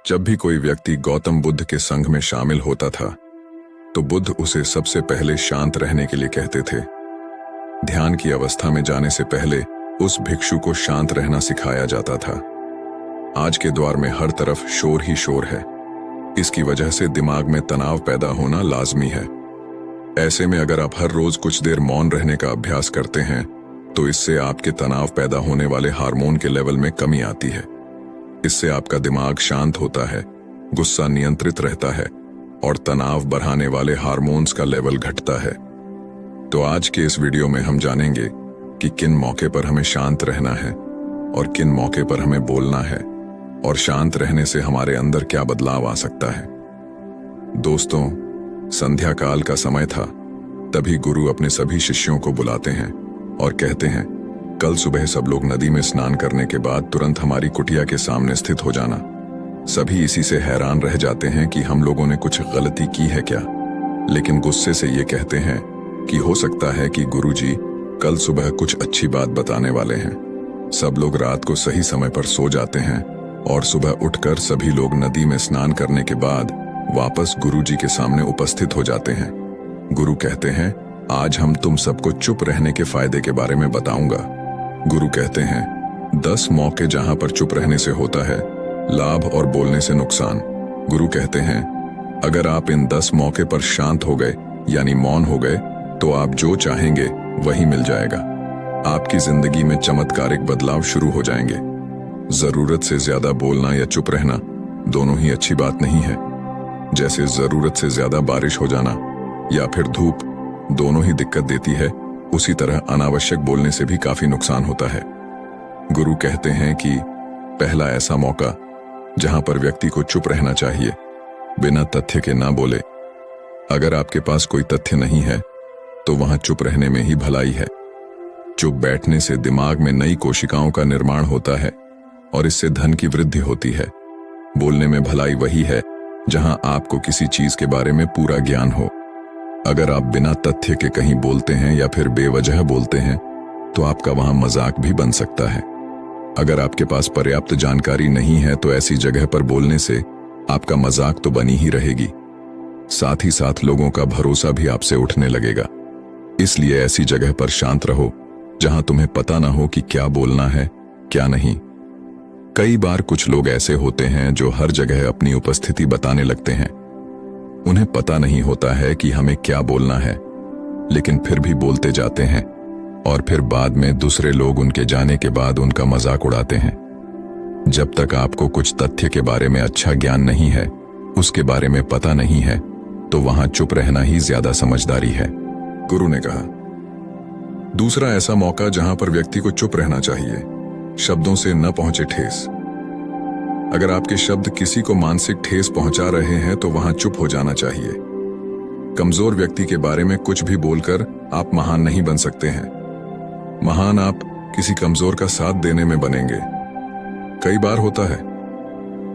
जब भी कोई व्यक्ति गौतम बुद्ध के संघ में शामिल होता था तो बुद्ध उसे सबसे पहले शांत रहने के लिए कहते थे। ध्यान की अवस्था में जाने से पहले उस भिक्षु को शांत रहना सिखाया जाता था। आज के दौर में हर तरफ शोर ही शोर है। इसकी वजह से दिमाग में तनाव पैदा होना लाजमी है। ऐसे में अगर आप हर रोज कुछ देर मौन रहने का अभ्यास करते हैं तो इससे आपके तनाव पैदा होने वाले हार्मोन के लेवल में कमी आती है। इससे आपका दिमाग शांत होता है, गुस्सा नियंत्रित रहता है और तनाव बढ़ाने वाले हार्मोन्स का लेवल घटता है। तो आज के इस वीडियो में हम जानेंगे कि किन मौके पर हमें शांत रहना है और किन मौके पर हमें बोलना है और शांत रहने से हमारे अंदर क्या बदलाव आ सकता है। दोस्तों, संध्या काल का समय था। तभी गुरु अपने सभी शिष्यों को बुलाते हैं और कहते हैं, कल सुबह सब लोग नदी में स्नान करने के बाद तुरंत हमारी कुटिया के सामने स्थित हो जाना। सभी इसी से हैरान रह जाते हैं कि हम लोगों ने कुछ गलती की है क्या, लेकिन गुस्से से ये कहते हैं कि हो सकता है कि गुरुजी कल सुबह कुछ अच्छी बात बताने वाले हैं। सब लोग रात को सही समय पर सो जाते हैं और सुबह उठकर सभी लोग नदी में स्नान करने के बाद वापस गुरुजी के सामने उपस्थित हो जाते हैं। गुरु कहते हैं, आज हम तुम सबको चुप रहने के फायदे के बारे में बताऊंगा। गुरु कहते हैं, 10 मौके जहां पर चुप रहने से होता है लाभ और बोलने से नुकसान। गुरु कहते हैं, अगर आप इन 10 मौके पर शांत हो गए यानी मौन हो गए तो आप जो चाहेंगे वही मिल जाएगा। आपकी जिंदगी में चमत्कारिक बदलाव शुरू हो जाएंगे। जरूरत से ज्यादा बोलना या चुप रहना दोनों ही अच्छी बात नहीं है। जैसे जरूरत से ज्यादा बारिश हो जाना या फिर धूप दोनों ही दिक्कत देती है, उसी तरह अनावश्यक बोलने से भी काफी नुकसान होता है। गुरु कहते हैं कि पहला ऐसा मौका जहां पर व्यक्ति को चुप रहना चाहिए, बिना तथ्य के ना बोले। अगर आपके पास कोई तथ्य नहीं है तो वहां चुप रहने में ही भलाई है। चुप बैठने से दिमाग में नई कोशिकाओं का निर्माण होता है और इससे धन की वृद्धि होती है। बोलने में भलाई वही है जहां आपको किसी चीज के बारे में पूरा ज्ञान हो। अगर आप बिना तथ्य के कहीं बोलते हैं या फिर बेवजह बोलते हैं तो आपका वहां मजाक भी बन सकता है। अगर आपके पास पर्याप्त जानकारी नहीं है तो ऐसी जगह पर बोलने से आपका मजाक तो बनी ही रहेगी, साथ ही साथ लोगों का भरोसा भी आपसे उठने लगेगा। इसलिए ऐसी जगह पर शांत रहो जहां तुम्हें पता ना हो कि क्या बोलना है क्या नहीं। कई बार कुछ लोग ऐसे होते हैं जो हर जगह अपनी उपस्थिति बताने लगते हैं। उन्हें पता नहीं होता है कि हमें क्या बोलना है, लेकिन फिर भी बोलते जाते हैं और फिर बाद में दूसरे लोग उनके जाने के बाद उनका मजाक उड़ाते हैं। जब तक आपको कुछ तथ्य के बारे में अच्छा ज्ञान नहीं है, उसके बारे में पता नहीं है, तो वहां चुप रहना ही ज्यादा समझदारी है। गुरु ने कहा, दूसरा ऐसा मौका जहां पर व्यक्ति को चुप रहना चाहिए, शब्दों से न पहुंचे ठेस। अगर आपके शब्द किसी को मानसिक ठेस पहुंचा रहे हैं तो वहां चुप हो जाना चाहिए। कमजोर व्यक्ति के बारे में कुछ भी बोलकर आप महान नहीं बन सकते हैं। महान आप किसी कमजोर का साथ देने में बनेंगे। कई बार होता है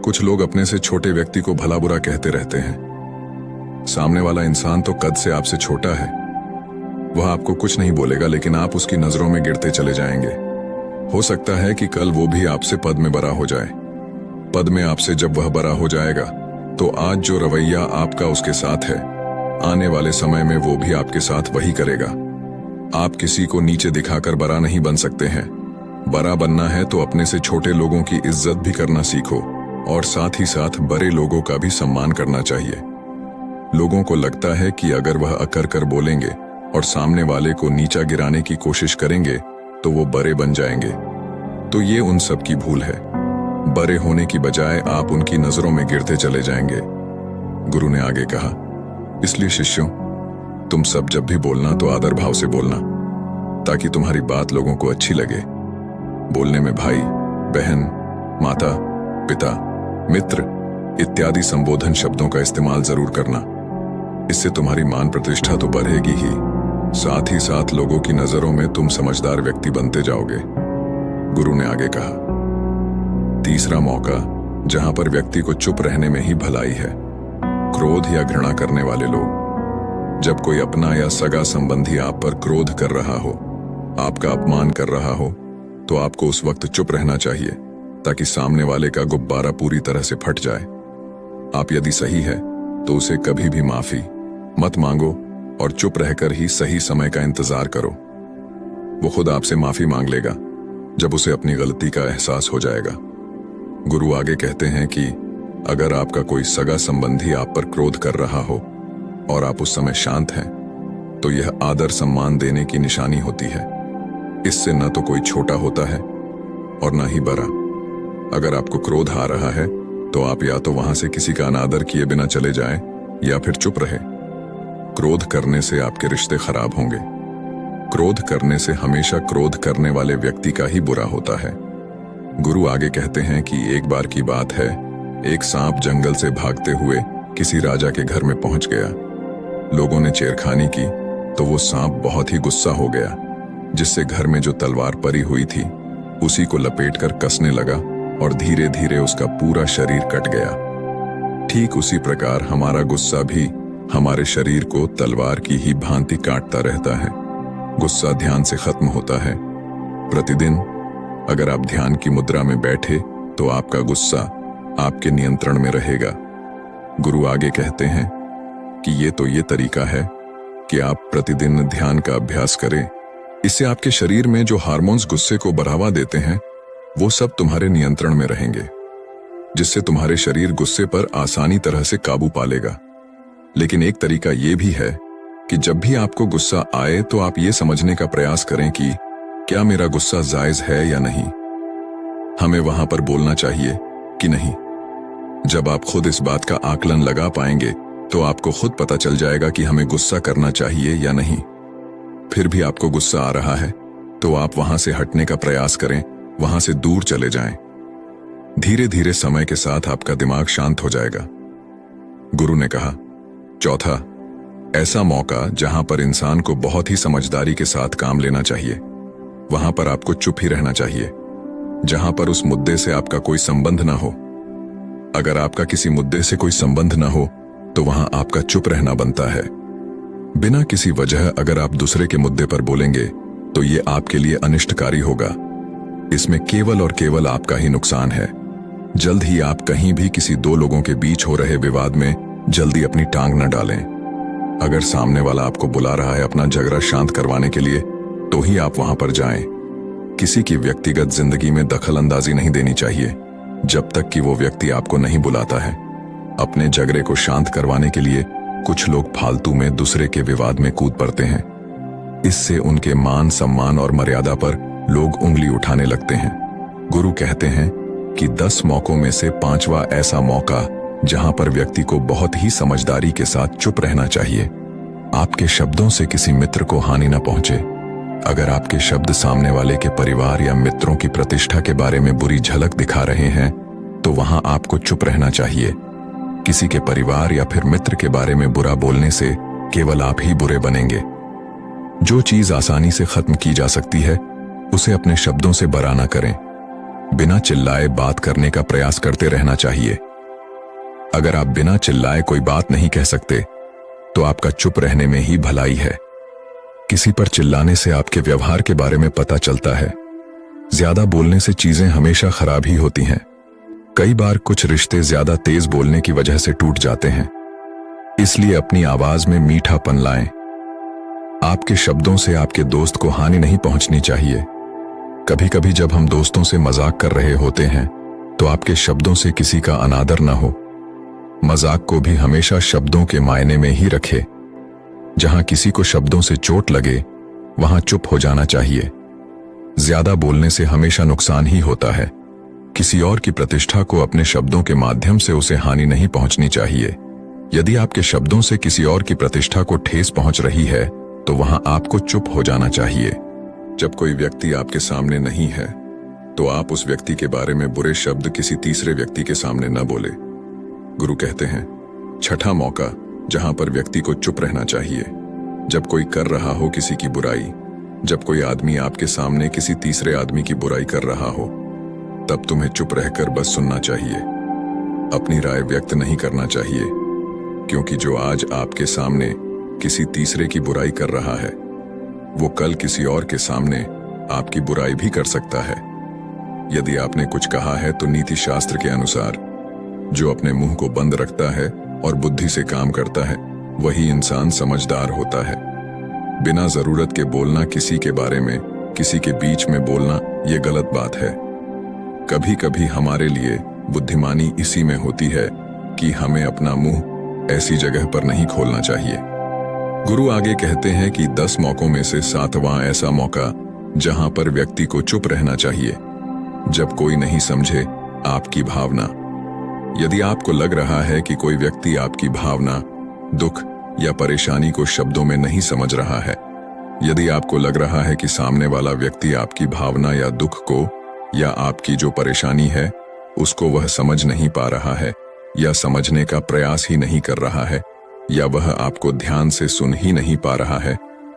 कुछ लोग अपने से छोटे व्यक्ति को भला बुरा कहते रहते हैं। सामने वाला इंसान तो कद से आपसे छोटा है, वह आपको कुछ नहीं बोलेगा, लेकिन आप उसकी नजरों में गिरते चले जाएंगे। हो सकता है कि कल वो भी आपसे पद में बड़ा हो जाए। पद में आपसे जब वह बड़ा हो जाएगा तो आज जो रवैया आपका उसके साथ है, आने वाले समय में वो भी आपके साथ वही करेगा। आप किसी को नीचे दिखाकर बड़ा नहीं बन सकते हैं। बड़ा बनना है तो अपने से छोटे लोगों की इज्जत भी करना सीखो और साथ ही साथ बड़े लोगों का भी सम्मान करना चाहिए। लोगों को लगता है कि अगर वह अकर कर बोलेंगे और सामने वाले को नीचा गिराने की कोशिश करेंगे तो वो बड़े बन जाएंगे। तो ये उन सब की भूल है। बड़े होने की बजाय आप उनकी नजरों में गिरते चले जाएंगे। गुरु ने आगे कहा, इसलिए शिष्यों, तुम सब जब भी बोलना तो आदर भाव से बोलना, ताकि तुम्हारी बात लोगों को अच्छी लगे। बोलने में भाई, बहन, माता, पिता, मित्र इत्यादि संबोधन शब्दों का इस्तेमाल जरूर करना। इससे तुम्हारी मान प्रतिष्ठा तो बढ़ेगी ही, साथ ही साथ लोगों की नजरों में तुम समझदार व्यक्ति बनते जाओगे। गुरु ने आगे कहा, तीसरा मौका जहां पर व्यक्ति को चुप रहने में ही भलाई है, क्रोध या घृणा करने वाले लोग। जब कोई अपना या सगा संबंधी आप पर क्रोध कर रहा हो, आपका अपमान कर रहा हो, तो आपको उस वक्त चुप रहना चाहिए ताकि सामने वाले का गुब्बारा पूरी तरह से फट जाए। आप यदि सही है तो उसे कभी भी माफी मत मांगो और चुप रहकर ही सही समय का इंतजार करो। वो खुद आपसे माफी मांग लेगा जब उसे अपनी गलती का एहसास हो जाएगा। गुरु आगे कहते हैं कि अगर आपका कोई सगा संबंधी आप पर क्रोध कर रहा हो और आप उस समय शांत हैं, तो यह आदर सम्मान देने की निशानी होती है। इससे न तो कोई छोटा होता है और न ही बड़ा। अगर आपको क्रोध आ रहा है तो आप या तो वहां से किसी का अनादर किए बिना चले जाएं या फिर चुप रहे। क्रोध करने से आपके रिश्ते खराब होंगे। क्रोध करने से हमेशा क्रोध करने वाले व्यक्ति का ही बुरा होता है। गुरु आगे कहते हैं कि एक बार की बात है, एक सांप जंगल से भागते हुए किसी राजा के घर में पहुंच गया। लोगों ने छेड़खानी की तो वो सांप बहुत ही गुस्सा हो गया, जिससे घर में जो तलवार परी हुई थी उसी को लपेटकर कसने लगा और धीरे धीरे उसका पूरा शरीर कट गया। ठीक उसी प्रकार हमारा गुस्सा भी हमारे शरीर को तलवार की ही भांति काटता रहता है। गुस्सा ध्यान से खत्म होता है। प्रतिदिन अगर आप ध्यान की मुद्रा में बैठे तो आपका गुस्सा आपके नियंत्रण में रहेगा। गुरु आगे कहते हैं कि ये तरीका है कि आप प्रतिदिन ध्यान का अभ्यास करें। इससे आपके शरीर में जो हार्मोन्स गुस्से को बढ़ावा देते हैं वो सब तुम्हारे नियंत्रण में रहेंगे, जिससे तुम्हारे शरीर गुस्से पर आसानी तरह से काबू पा लेगा। लेकिन एक तरीका ये भी है कि जब भी आपको गुस्सा आए तो आप ये समझने का प्रयास करें कि क्या मेरा गुस्सा जायज है या नहीं। हमें वहां पर बोलना चाहिए कि नहीं। जब आप खुद इस बात का आकलन लगा पाएंगे तो आपको खुद पता चल जाएगा कि हमें गुस्सा करना चाहिए या नहीं। फिर भी आपको गुस्सा आ रहा है तो आप वहां से हटने का प्रयास करें, वहां से दूर चले जाएं। धीरे धीरे समय के साथ आपका दिमाग शांत हो जाएगा। गुरु ने कहा, चौथा, ऐसा मौका जहां पर इंसान को बहुत ही समझदारी के साथ काम लेना चाहिए, वहां पर आपको चुप ही रहना चाहिए। जहां पर उस मुद्दे से आपका कोई संबंध ना हो। अगर आपका किसी मुद्दे से कोई संबंध ना हो तो वहां आपका चुप रहना बनता है। बिना किसी वजह अगर आप दूसरे के मुद्दे पर बोलेंगे तो ये आपके लिए अनिष्टकारी होगा। इसमें केवल और केवल आपका ही नुकसान है। जल्द ही आप कहीं भी किसी दो लोगों के बीच हो रहे विवाद में जल्दी अपनी टांग न डालें। अगर सामने वाला आपको बुला रहा है अपना झगड़ा शांत करवाने के लिए तो ही आप वहां पर जाएं। किसी की व्यक्तिगत जिंदगी में दखल अंदाजी नहीं देनी चाहिए जब तक कि वो व्यक्ति आपको नहीं बुलाता है। अपने झगड़े को शांत करवाने के लिए कुछ लोग फालतू में दूसरे के विवाद में कूद पड़ते हैं। इससे उनके मान सम्मान और मर्यादा पर लोग उंगली उठाने लगते हैं। गुरु कहते हैं कि 10 मौकों में से 5वां ऐसा मौका जहां पर व्यक्ति को बहुत ही समझदारी के साथ चुप रहना चाहिए। आपके शब्दों से किसी मित्र को हानि न पहुंचे। अगर आपके शब्द सामने वाले के परिवार या मित्रों की प्रतिष्ठा के बारे में बुरी झलक दिखा रहे हैं तो वहां आपको चुप रहना चाहिए। किसी के परिवार या फिर मित्र के बारे में बुरा बोलने से केवल आप ही बुरे बनेंगे। जो चीज आसानी से खत्म की जा सकती है उसे अपने शब्दों से बड़ा न करें। बिना चिल्लाए बात करने का प्रयास करते रहना चाहिए। अगर आप बिना चिल्लाए कोई बात नहीं कह सकते तो आपका चुप रहने में ही भलाई है। किसी पर चिल्लाने से आपके व्यवहार के बारे में पता चलता है। ज्यादा बोलने से चीजें हमेशा खराब ही होती हैं। कई बार कुछ रिश्ते ज्यादा तेज बोलने की वजह से टूट जाते हैं। इसलिए अपनी आवाज में मीठापन लाएं। आपके शब्दों से आपके दोस्त को हानि नहीं पहुंचनी चाहिए। कभी कभी जब हम दोस्तों से मजाक कर रहे होते हैं तो आपके शब्दों से किसी का अनादर न हो। मजाक को भी हमेशा शब्दों के मायने में ही रखें। जहां किसी को शब्दों से चोट लगे वहां चुप हो जाना चाहिए। ज्यादा बोलने से हमेशा नुकसान ही होता है। किसी और की प्रतिष्ठा को अपने शब्दों के माध्यम से उसे हानि नहीं पहुंचनी चाहिए। यदि आपके शब्दों से किसी और की प्रतिष्ठा को ठेस पहुंच रही है तो वहां आपको चुप हो जाना चाहिए। जब कोई व्यक्ति आपके सामने नहीं है तो आप उस व्यक्ति के बारे में बुरे शब्द किसी तीसरे व्यक्ति के सामने न बोले। गुरु कहते हैं, छठा मौका जहां पर व्यक्ति को चुप रहना चाहिए, जब कोई कर रहा हो किसी की बुराई। जब कोई आदमी आपके सामने किसी तीसरे आदमी की बुराई कर रहा हो तब तुम्हें चुप रहकर बस सुनना चाहिए। अपनी राय व्यक्त नहीं करना चाहिए, क्योंकि जो आज आपके सामने किसी तीसरे की बुराई कर रहा है वो कल किसी और के सामने आपकी बुराई भी कर सकता है। यदि आपने कुछ कहा है तो नीति शास्त्र के अनुसार जो अपने मुंह को बंद रखता है और बुद्धि से काम करता है, वही इंसान समझदार होता है। बिना जरूरत के बोलना, किसी के बारे में, किसी के बीच में बोलना, ये गलत बात है। कभी कभी हमारे लिए बुद्धिमानी इसी में होती है कि हमें अपना मुंह ऐसी जगह पर नहीं खोलना चाहिए। गुरु आगे कहते हैं कि 10 मौकों में से 7वां ऐसा मौका जहां पर व्यक्ति को चुप रहना चाहिए, जब कोई नहीं समझे आपकी भावना। यदि आपको लग रहा है कि कोई व्यक्ति आपकी भावना, दुख या परेशानी को शब्दों में नहीं समझ रहा है, यदि आपको लग रहा है कि सामने वाला व्यक्ति आपकी भावना या दुख को या आपकी जो परेशानी है उसको वह समझ नहीं पा रहा है या समझने का प्रयास ही नहीं कर रहा है या वह आपको ध्यान से सुन ही नहीं पा रहा है,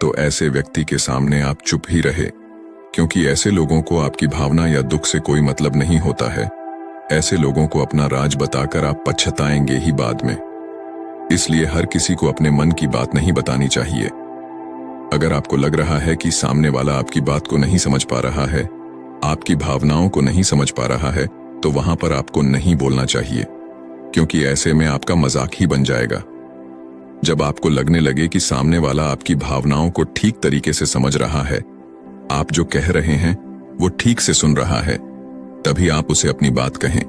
तो ऐसे व्यक्ति के सामने आप चुप ही रहे, क्योंकि ऐसे लोगों को आपकी भावना या दुख से कोई मतलब नहीं होता है। ऐसे लोगों को अपना राज बताकर आप पछताएंगे ही बाद में। इसलिए हर किसी को अपने मन की बात नहीं बतानी चाहिए। अगर आपको लग रहा है कि सामने वाला आपकी बात को नहीं समझ पा रहा है, आपकी भावनाओं को नहीं समझ पा रहा है, तो वहां पर आपको नहीं बोलना चाहिए, क्योंकि ऐसे में आपका मजाक ही बन जाएगा। जब आपको लगने लगे कि सामने वाला आपकी भावनाओं को ठीक तरीके से समझ रहा है, आप जो कह रहे हैं वो ठीक से सुन रहा है, तभी आप उसे अपनी बात कहें।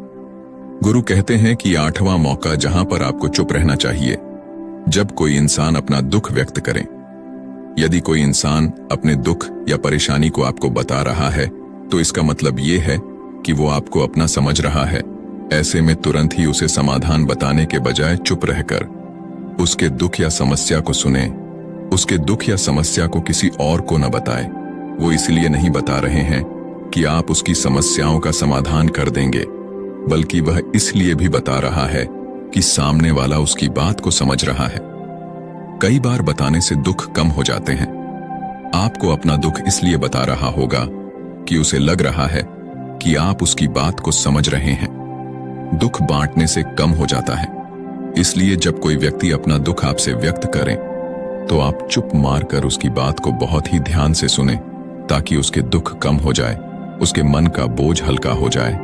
गुरु कहते हैं कि 8वां मौका जहां पर आपको चुप रहना चाहिए, जब कोई इंसान अपना दुख व्यक्त करे। यदि कोई इंसान अपने दुख या परेशानी को आपको बता रहा है, तो इसका मतलब ये है कि वो आपको अपना समझ रहा है। ऐसे में तुरंत ही उसे समाधान बताने के बजाय चुप रहकर उसके दुख या समस्या को सुने। उसके दुख या समस्या को किसी और को न बताएं। वो इसलिए नहीं बता रहे हैं कि आप उसकी समस्याओं का समाधान कर देंगे, बल्कि वह इसलिए भी बता रहा है कि सामने वाला उसकी बात को समझ रहा है। कई बार बताने से दुख कम हो जाते हैं। आपको अपना दुख इसलिए बता रहा होगा कि उसे लग रहा है कि आप उसकी बात को समझ रहे हैं। दुख बांटने से कम हो जाता है। इसलिए जब कोई व्यक्ति अपना दुख आपसे व्यक्त करे, तो आप चुप मारकर उसकी बात को बहुत ही ध्यान से सुने, ताकि उसके दुख कम हो जाए, उसके मन का बोझ हल्का हो जाए,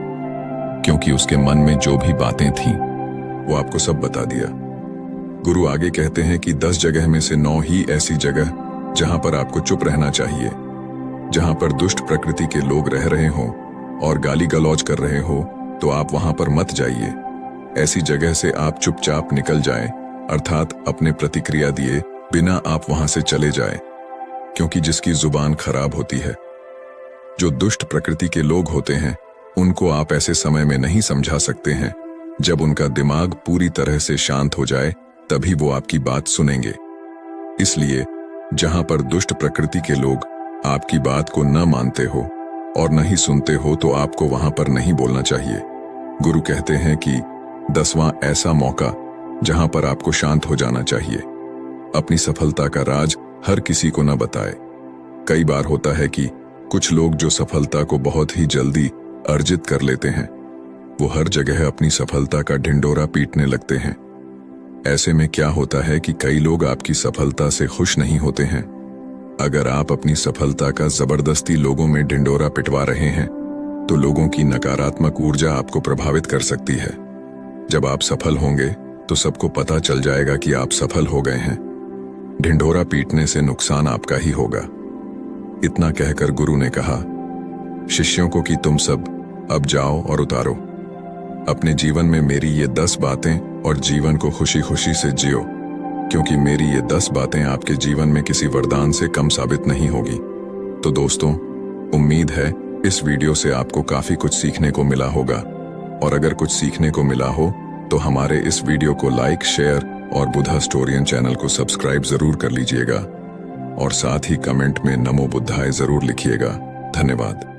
क्योंकि उसके मन में जो भी बातें थीं वो आपको सब बता दिया। गुरु आगे कहते हैं कि 10 जगह में से 9 ही ऐसी जगह जहां पर आपको चुप रहना चाहिए। जहां पर दुष्ट प्रकृति के लोग रह रहे हो और गाली गलौज कर रहे हो, तो आप वहां पर मत जाइए। ऐसी जगह से आप चुपचाप निकल जाएं, अर्थात अपने प्रतिक्रिया दिए बिना आप वहां से चले जाएं, क्योंकि जिसकी जुबान खराब होती है, जो दुष्ट प्रकृति के लोग होते हैं, उनको आप ऐसे समय में नहीं समझा सकते हैं। जब उनका दिमाग पूरी तरह से शांत हो जाए, तभी वो आपकी बात सुनेंगे। इसलिए जहां पर दुष्ट प्रकृति के लोग आपकी बात को न मानते हो और नहीं सुनते हो, तो आपको वहां पर नहीं बोलना चाहिए। गुरु कहते हैं कि 10वां ऐसा मौका जहां पर आपको शांत हो जाना चाहिए। अपनी सफलता का राज हर किसी को न बताए। कई बार होता है कि कुछ लोग जो सफलता को बहुत ही जल्दी अर्जित कर लेते हैं, वो हर जगह अपनी सफलता का ढिंडोरा पीटने लगते हैं। ऐसे में क्या होता है कि कई लोग आपकी सफलता से खुश नहीं होते हैं। अगर आप अपनी सफलता का जबरदस्ती लोगों में ढिंडोरा पिटवा रहे हैं, तो लोगों की नकारात्मक ऊर्जा आपको प्रभावित कर सकती है। जब आप सफल होंगे तो सबको पता चल जाएगा कि आप सफल हो गए हैं। ढिंडोरा पीटने से नुकसान आपका ही होगा। इतना कहकर गुरु ने कहा शिष्यों को कि तुम सब अब जाओ और उतारो अपने जीवन में मेरी ये 10 बातें और जीवन को खुशी खुशी से जियो, क्योंकि मेरी ये 10 बातें आपके जीवन में किसी वरदान से कम साबित नहीं होगी। तो दोस्तों, उम्मीद है इस वीडियो से आपको काफी कुछ सीखने को मिला होगा, और अगर कुछ सीखने को मिला हो तो हमारे इस वीडियो को लाइक, शेयर और बुद्धा स्टोरियन चैनल को सब्सक्राइब जरूर कर लीजिएगा, और साथ ही कमेंट में नमो बुद्धाय जरूर लिखिएगा। धन्यवाद।